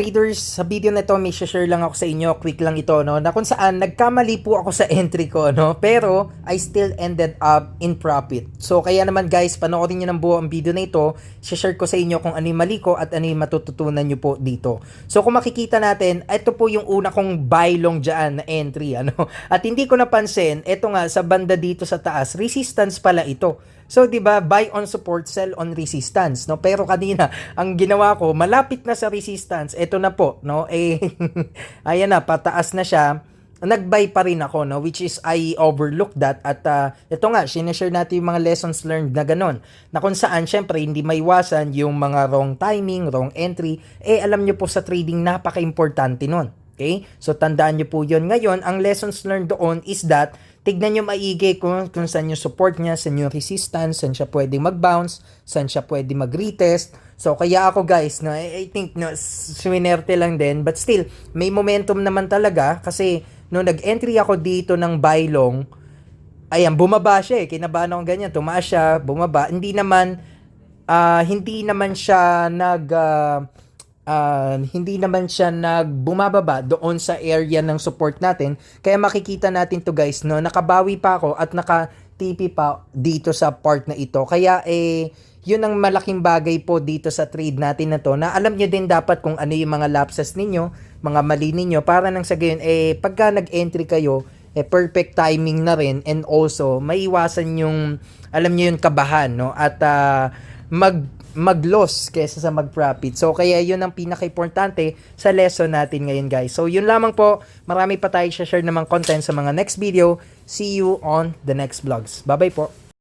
Traders, sa video na to may share lang ako sa inyo, quick lang ito, no, na kung saan nagkamali po ako sa entry ko, no, pero I still ended up in profit. So kaya naman guys, panoorin niyo ng buo ang video na ito, share ko sa inyo kung ano yung mali ko at ano yung matututunan niyo po dito. So kung makikita natin, ito po yung una kong buy long dyan na entry, ano, at hindi ko napansin, ito nga sa banda dito sa taas, resistance pala ito. So, 'di ba, buy on support, sell on resistance, no? Pero kanina, ang ginawa ko, malapit na sa resistance, ito na po, no? Ayan na, pataas na siya. Nag-buy pa rin ako, no? Which is I overlooked that at ito nga, sinashare natin yung mga lessons learned na ganun. Na kung saan, syempre, hindi maiwasan yung mga wrong timing, wrong entry. Alam nyo po sa trading, napaka-importante nun. Okay? So, tandaan nyo po yun. Ngayon, ang lessons learned doon is that tignan nyo maigi kung saan yung support niya, saan yung resistance, saan siya pwede mag-bounce, saan siya pwede mag-retest. So, kaya ako guys, no, I think no, swinerte lang din. But still, may momentum naman talaga kasi no nag-entry ako dito ng buy long, ayan, bumaba siya eh. Kinabahan ako ganyan. Tumaas siya, bumaba. Hindi naman siya hindi naman siya nagbumababa doon sa area ng support natin. Kaya makikita natin to guys, no, nakabawi pa ako at naka-TP pa dito sa part na ito. Kaya yun ang malaking bagay po dito sa trade natin na to, na alam nyo din dapat kung ano yung mga lapses ninyo, mga mali ninyo, para nang sa gayon, pagka nag-entry kayo, perfect timing na rin, and also maiwasan yung, alam nyo yung kabahan, no, at mag-loss kaysa sa mag-profit. So, kaya yun ang pinaka-importante sa lesson natin ngayon, guys. So, yun lamang po. Marami pa tayo share namang content sa mga next video. See you on the next vlogs. Bye-bye po.